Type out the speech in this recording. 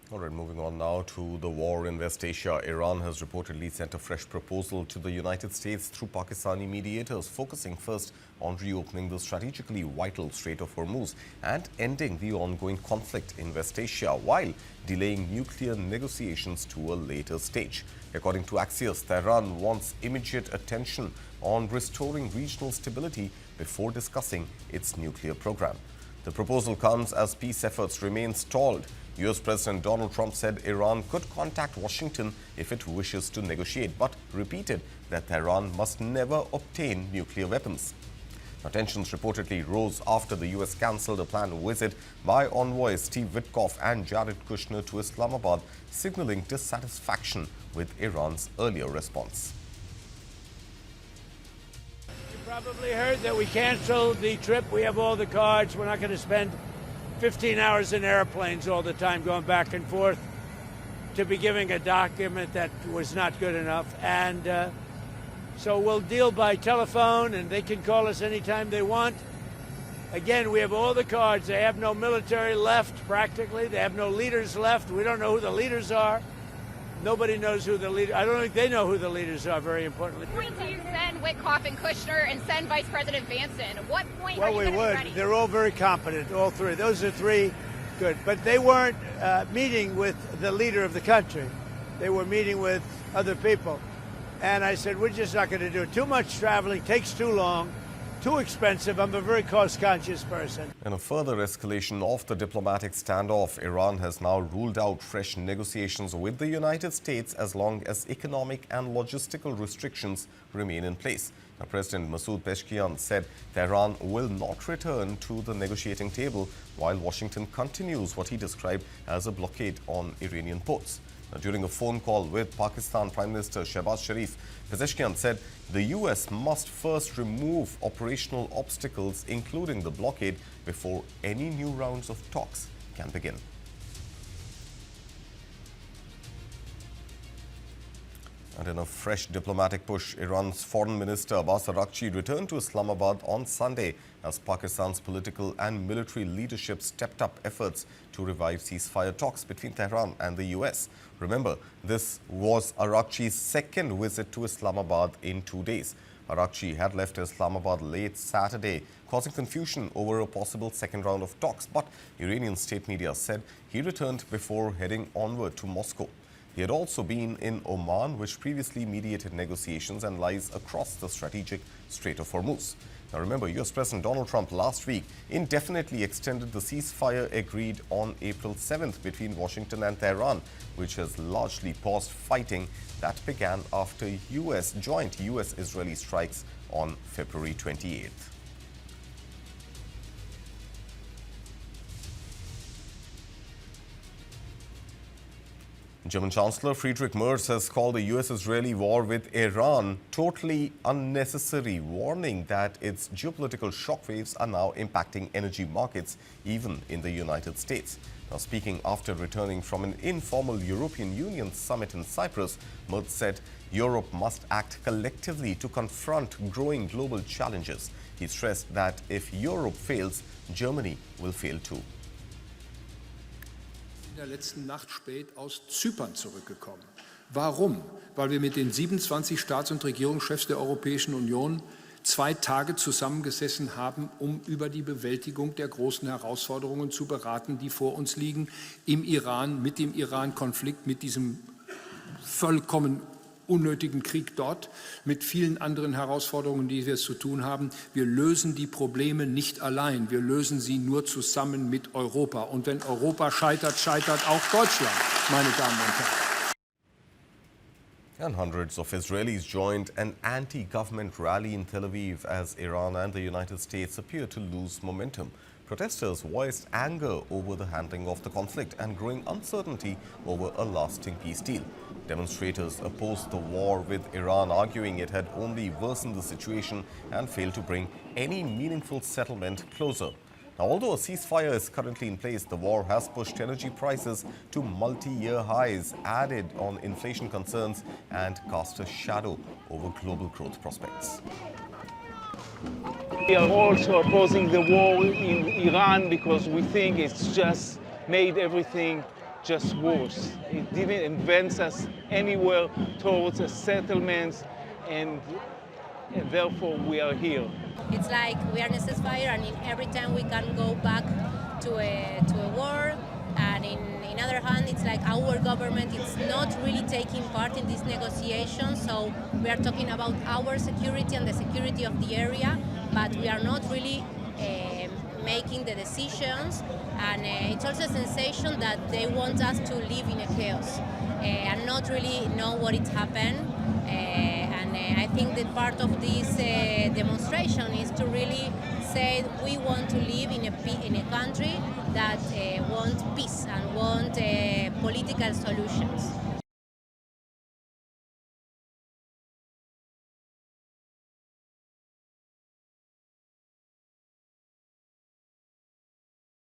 All right, moving on now to the war in West Asia. Iran has reportedly sent a fresh proposal to the United States through Pakistani mediators, focusing first on reopening the strategically vital Strait of Hormuz and ending the ongoing conflict in West Asia, while delaying nuclear negotiations to a later stage. According to Axios, Tehran wants immediate attention on restoring regional stability before discussing its nuclear program. The proposal comes as peace efforts remain stalled. U.S. President Donald Trump said Iran could contact Washington if it wishes to negotiate, but repeated that Tehran must never obtain nuclear weapons. Now, tensions reportedly rose after the U.S. cancelled a planned visit by envoys Steve Witkoff and Jared Kushner to Islamabad, signaling dissatisfaction with Iran's earlier response. You probably heard that we canceled the trip. We have all the cards. We're not going to spend 15 hours in airplanes all the time going back and forth to be giving a document that was not good enough. And so we'll deal by telephone, and they can call us anytime they want. Again, we have all the cards. They have no military left, practically. They have no leaders left. We don't know who the leaders are. Nobody knows who the leader. I don't think they know who the leaders are, very importantly. What point do you send Witkoff and Kushner and send Vice President Vanson? What point are you going to be ready? They're all very competent, all three. Those are three good. But they weren't meeting with the leader of the country. They were meeting with other people. And I said, we're just not going to do it. Too much traveling, takes too long, too expensive. I'm a very cost-conscious person. In a further escalation of the diplomatic standoff, Iran has now ruled out fresh negotiations with the United States as long as economic and logistical restrictions remain in place. Now, President Masoud Pezeshkian said Tehran will not return to the negotiating table while Washington continues what he described as a blockade on Iranian ports. Now, during a phone call with Pakistan Prime Minister Shehbaz Sharif, Pezeshkian said the U.S. must first remove operational obstacles, including the blockade, before any new rounds of talks can begin. And in a fresh diplomatic push, Iran's Foreign Minister Abbas Araghchi returned to Islamabad on Sunday as Pakistan's political and military leadership stepped up efforts to revive ceasefire talks between Tehran and the U.S. Remember, this was Araghchi's second visit to Islamabad in 2 days. Araghchi had left Islamabad late Saturday, causing confusion over a possible second round of talks. But Iranian state media said he returned before heading onward to Moscow. He had also been in Oman, which previously mediated negotiations and lies across the strategic Strait of Hormuz. Now remember, U.S. President Donald Trump last week indefinitely extended the ceasefire agreed on April 7th between Washington and Tehran, which has largely paused fighting that began after joint U.S.-Israeli strikes on February 28th. German Chancellor Friedrich Merz has called the U.S.-Israeli war with Iran totally unnecessary, warning that its geopolitical shockwaves are now impacting energy markets, even in the United States. Now, speaking after returning from an informal European Union summit in Cyprus, Merz said Europe must act collectively to confront growing global challenges. He stressed that if Europe fails, Germany will fail too. In der letzten Nacht spät aus Zypern zurückgekommen. Warum? Weil wir mit den 27 Staats- und Regierungschefs der Europäischen Union 2 Tage zusammengesessen haben, um über die Bewältigung der großen Herausforderungen zu beraten, die vor uns liegen, im Iran, mit dem Iran-Konflikt, mit diesem vollkommen unnötigen Krieg dort, mit vielen anderen Herausforderungen, die wir zu tun haben. Wir lösen die Probleme nicht allein. Wir lösen sie nur zusammen mit Europa. Und wenn Europa scheitert, scheitert auch Deutschland, meine Damen und Herren. And hundreds of Israelis joined an anti-government rally in Tel Aviv as Iran and the United States appear to lose momentum. Protesters voiced anger over the handling of the conflict and growing uncertainty over a lasting peace deal. Demonstrators opposed the war with Iran, arguing it had only worsened the situation and failed to bring any meaningful settlement closer. Now, although a ceasefire is currently in place, the war has pushed energy prices to multi-year highs, added on inflation concerns, and cast a shadow over global growth prospects. We are also opposing the war in Iran because we think it's just made everything just worse. It didn't advance us anywhere towards a settlement, and therefore we are here. It's like we are in a ceasefire, and every time we can go back to a war. And in other hand, it's like our government is not really taking part in these negotiations. So we are talking about our security and the security of the area, but we are not really making the decisions. And it's also a sensation that they want us to live in a chaos and not really know what it happened. And I think that part of this demonstration is to really say we want to live in a country that wants peace and want political solutions.